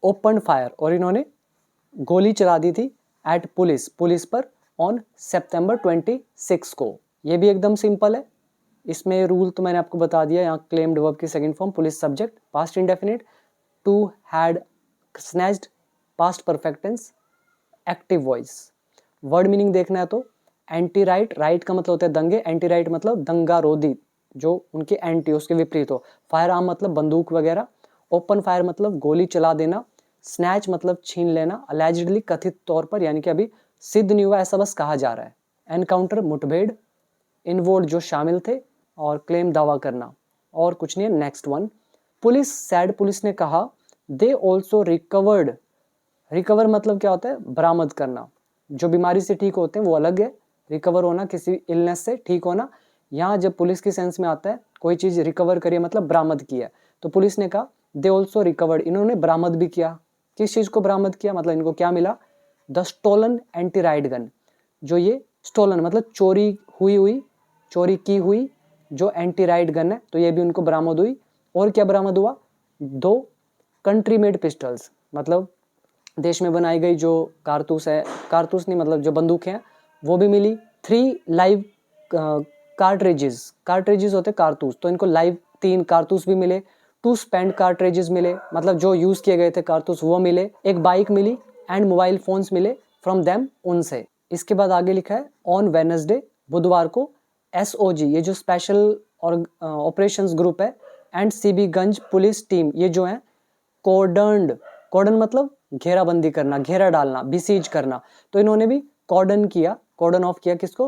ओपन फायर, और इन्होंने गोली चला दी थी एट पुलिस, पुलिस पर, ऑन सितंबर 26 को। ये भी एकदम सिंपल है, इसमें रूल तो मैंने आपको बता दिया। यहाँ क्लेम्ड वर्ब की second form police subject, past indefinite, to had snatched, past perfect tense, active voice. Word meaning देखना है तो एंटी राइट, राइट का मतलब होता है दंगे, एंटी राइट मतलब दंगा रोधी, जो उनके एंटी, उसके विपरीत हो। फायर आर्म मतलब बंदूक वगैरह, ओपन फायर मतलब गोली चला देना, स्नैच मतलब छीन लेना, अलेजिडली कथित तौर पर, यानी कि अभी सिद्ध नहीं हुआ, ऐसा बस कहा जा रहा है। एनकाउंटर मुठभेड़, इन्वॉल्व जो शामिल थे, और क्लेम दावा करना, और कुछ नहीं है। Next one, police sad, police ने कहा, दे ऑल्सो रिकवर्ड, रिकवर मतलब क्या होता है, बरामद करना, जो बीमारी से ठीक होते हैं वो अलग है, रिकवर होना किसी इलनेस से ठीक होना। यहाँ जब पुलिस की सेंस में आता है कोई चीज रिकवर करिए मतलब बरामद किया, तो पुलिस ने कहा दे ऑल्सो रिकवर्ड, इन्होंने बरामद भी किया। किस चीज को बरामद किया, मतलब इनको क्या मिला, the stolen anti riot gun, जो ये स्टोलन मतलब चोरी हुई, चोरी की हुई जो एंटी राइट गन है, तो ये भी उनको बरामद हुई। और क्या बरामद हुआ, दो कंट्री मेड पिस्टल्स, मतलब देश में बनाई गई जो कारतूस है, कारतूस नहीं मतलब जो बंदूक है, वो भी मिली। 3 लाइव कार्ट्रिजेस, कार्ट्रिजेस होते कारतूस, तो इनको लाइव 3 कारतूस भी मिले। 2 स्पेंड कार्ट्रिजेस मिले, मतलब जो यूज किए गए थे कारतूस वो मिले। एक बाइक मिली, एंड मोबाइल फोन्स मिले फ्रॉम देम, उनसे। इसके बाद आगे लिखा है ऑन वेडनेसडे, बुधवार को, एसओजी ये जो स्पेशल और ऑपरेशंस ग्रुप है, एंड सीबीगंज पुलिस टीम, ये जो है कॉर्डन्ड, कॉर्डन मतलब घेराबंदी करना, घेरा डालना, बिसीज करना, तो इन्होंने भी कॉर्डन किया, कॉर्डन ऑफ किया किसको,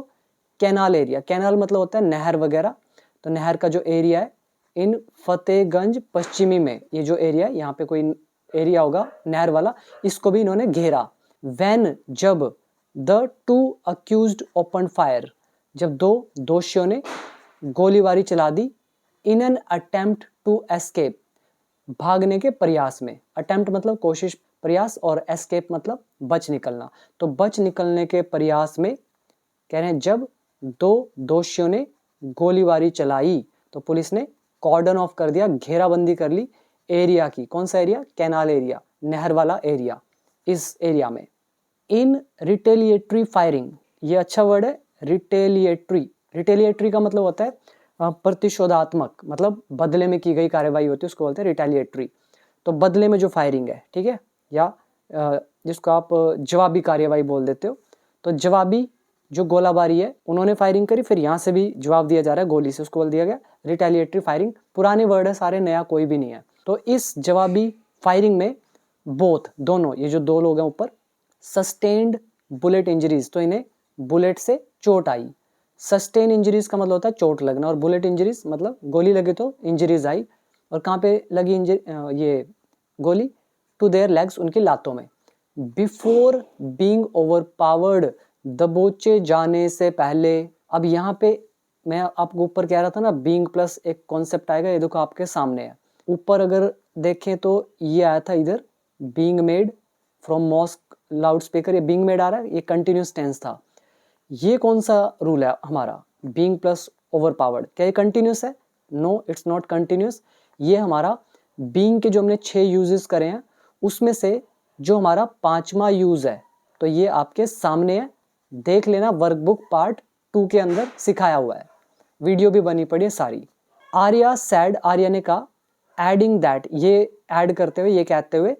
कैनाल एरिया, कैनाल मतलब होता है नहर वगैरह, तो नहर का जो एरिया है इन फतेहगंज पश्चिमी में, ये जो एरिया है यहाँ पे कोई एरिया होगा नहर वाला, इसको भी इन्होंने घेरा। व्हेन जब, द 2 अक्यूज्ड ओपन फायर, जब 2 दोषियों ने गोलीबारी चला दी, in an attempt to escape, भागने के प्रयास में, अटेम्प्ट मतलब कोशिश, प्रयास, और एस्केप मतलब बच निकलना, तो बच निकलने के प्रयास में, कह रहे हैं जब 2 दोषियों ने गोलीबारी चलाई, तो पुलिस ने कॉर्डन ऑफ कर दिया, घेराबंदी कर ली एरिया की, कौन सा एरिया, कैनाल एरिया, नहर वाला एरिया, इस एरिया में। इन रिटेलिएटरी फायरिंग, ये अच्छा वर्ड है, रिटेलिएटरी, रिटेलिएटरी का मतलब होता है प्रतिशोधात्मक, मतलब बदले में की गई कार्रवाई होती है, उसको बोलते हैं रिटेलिएटरी, तो बदले में जो फायरिंग है, ठीक है, या जिसको आप जवाबी कार्रवाई बोल देते हो, तो जवाबी जो गोलाबारी है उन्होंने फायरिंग करी, फिर यहाँ से भी जवाब दिया जा रहा है गोली से, उसको बोल दिया गया रिटेलिएटरी फायरिंग। पुराने वर्ड है सारे, नया कोई भी नहीं है। तो इस जवाबी फायरिंग में बोथ दोनों, ये जो दो लोग हैं ऊपर, सस्टेन्ड बुलेट इंजरीज, तो इन्हें बुलेट से चोट आई। सस्टेन इंजरीज का मतलब होता है चोट लगना, और बुलेट इंजरीज मतलब गोली लगी तो इंजरीज आई। और कहाँ पे लगी ये गोली? टू देयर लेग्स, उनकी लातों में। बिफोर बीइंग ओवरपावर्ड, दबोचे जाने से पहले। अब यहाँ पे मैं आपको ऊपर कह रहा था ना, बीइंग प्लस एक कॉन्सेप्ट आएगा, ये देखो आपके सामने है। ऊपर अगर देखें तो ये आया था इधर, being made from mosque loud speaker, ये बीइंग मेड आ रहा है, ये कंटिन्यूस टेंस था। ये कौन सा रूल है हमारा? बीइंग प्लस ओवरपावर्ड, क्या ये कंटिन्यूस है? No, it's not continuous. ये हमारा बीइंग के जो हमने 6 यूजेस करे हैं उसमें से जो हमारा 5वां यूज है, तो ये आपके सामने है, देख लेना, वर्कबुक पार्ट 2 के अंदर सिखाया हुआ है, वीडियो भी बनी पड़ी है सारी। आर्या सैड, आर्या ने कहा, एडिंग दैट, ये ऐड करते हुए, ये कहते हुए,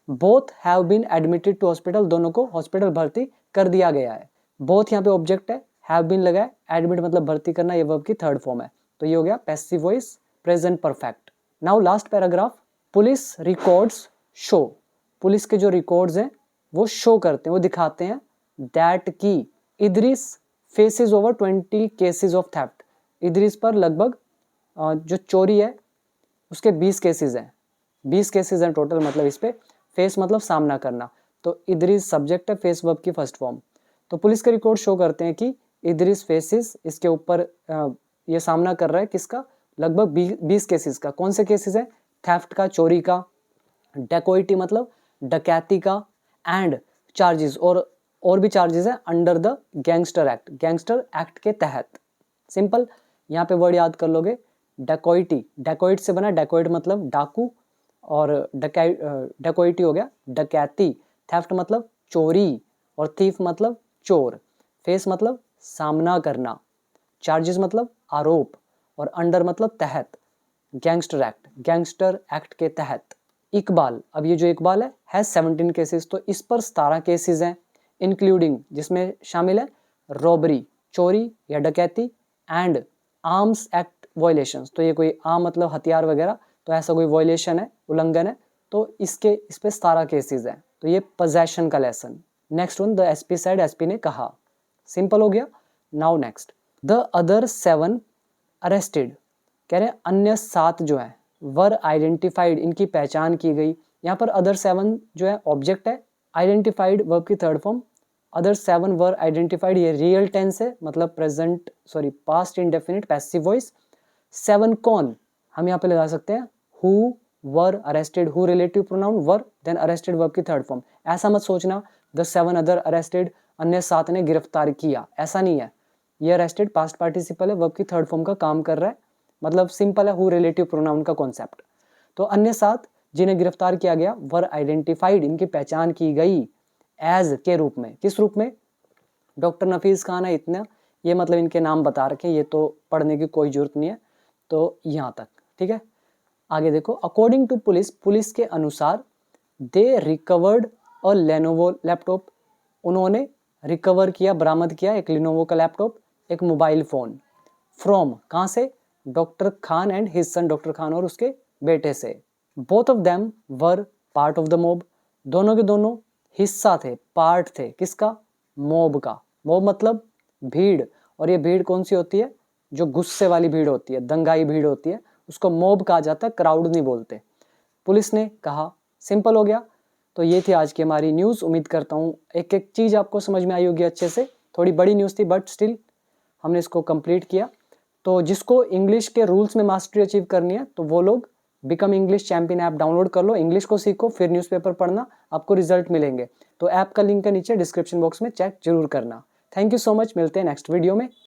both have been admitted to hospital, दोनों को हॉस्पिटल भर्ती कर दिया गया है। बोथ यहाँ पे ऑब्जेक्ट है, हैव बीन लगा है, एडमिट मतलब भर्ती करना, ये वर्ब की थर्ड फॉर्म है, तो ये हो गया passive voice present perfect. Now last paragraph, police records show, police के जो रिकॉर्ड्स हैं वो शो करते हैं, वो दिखाते हैं, दैट की Idris faces over 20 cases of theft, Idris पर लगभग जो चोरी है उसके 20 केसेस हैं, 20 केसेस हैं टोटल, मतलब इस पे फेस मतलब सामना करना, तो इदरीस सब्जेक्ट है, फेस वर्ब की फर्स्ट फॉर्म। तो पुलिस के रिकॉर्ड शो करते हैं कि इदरीस फेसेस, इसके ऊपर ये सामना कर रहा है किसका? लगभग 20 केसेस का। कौन से केसेस है? थेफ्ट का, चोरी का, डेकोइटी मतलब डकैती का, एंड चार्जेस, और भी चार्जेस है under the gangster act, gangster act के तहत। सिंपल, यहाँ पे वर्ड याद कर लोगे, डेकोइटी, डेकोइट से बना, डेकोइट मतलब डाकू, और डेकोइटी हो गया डकैती, थेफ्ट मतलब चोरी, और थीफ मतलब चोर, फेस मतलब सामना करना, चार्जेस मतलब आरोप, और अंडर मतलब तहत, गैंगस्टर एक्ट के तहत। इकबाल, अब ये जो इकबाल है 17 केसेस, तो इस पर 17 केसेस हैं, इंक्लूडिंग, जिसमें शामिल है रॉबरी, चोरी या डकैती, एंड आर्म्स एक्ट वायलेशंस, तो ये कोई आर्म मतलब हथियार वगैरह, तो ऐसा कोई वायलेशन है, उल्लंघन है, तो इस पे 17 केसेस हैं, तो ये पोजेशन का lesson. Next one, the SP side, SP ने कहा, सिंपल हो गया। Now next, the other 7 arrested, कह रहे हैं अन्य 7 जो है, वर आइडेंटिफाइड, इनकी पहचान की गई। यहाँ पर अदर 7 जो है ऑब्जेक्ट है, आइडेंटिफाइड वर्ब की third form, other 7 were identified, ये रियल टेंस है, मतलब present past indefinite passive voice. 7 कौन, हम यहाँ पे लगा सकते हैं who were arrested, who relative pronoun were, then arrested verb की थर्ड फॉर्म। ऐसा मत सोचना द 7 अदर अरेस्टेड, अन्य 7 ने गिरफ्तार किया, ऐसा नहीं है। ये अरेस्टेड पास्ट पार्टिसिपल है, वर्ब की थर्ड फॉर्म का काम कर रहा है, मतलब सिंपल है, हु रिलेटिव प्रोनाउन का कॉन्सेप्ट। तो अन्य 7 जिन्हें गिरफ्तार किया गया, वर आइडेंटिफाइड, इनकी पहचान की गई, एज के रूप में, किस रूप में? डॉक्टर नफीस खान है इतना, ये मतलब इनके नाम बता रखे, ये तो पढ़ने की कोई जरूरत नहीं है, तो यहाँ तक ठीक है। आगे देखो, अकॉर्डिंग टू पुलिस, पुलिस के अनुसार, they recovered a Lenovo laptop, उन्होंने रिकवर किया, बरामद किया एक लिनोवो का लैपटॉप, एक मोबाइल फोन, फ्रॉम, कहाँ से? Doctor Khan and his son, doctor Khan और उसके बेटे से। Both of them were part of the mob, दोनों के दोनों हिस्सा थे, पार्ट थे, किसका? मॉब का। मॉब मतलब भीड़, और ये भीड़ कौन सी होती है? जो गुस्से वाली भीड़ होती है, दंगाई भीड़ होती है, उसको मॉब कहा जाता है, क्राउड नहीं बोलते। पुलिस ने कहा, सिंपल हो गया। तो ये थी आज की हमारी न्यूज़, उम्मीद करता हूँ एक एक चीज़ आपको समझ में आई होगी अच्छे से। थोड़ी बड़ी न्यूज़ थी बट स्टिल हमने इसको कंप्लीट किया। तो जिसको इंग्लिश के रूल्स में मास्टरी अचीव करनी है, तो वो लोग become English champion app download कर लो, इंग्लिश को सीखो, फिर न्यूज़पेपर पढ़ना, आपको रिजल्ट मिलेंगे। तो ऐप का लिंक है नीचे डिस्क्रिप्शन बॉक्स में, चेक जरूर करना। थैंक यू सो मच, मिलते हैं नेक्स्ट वीडियो में।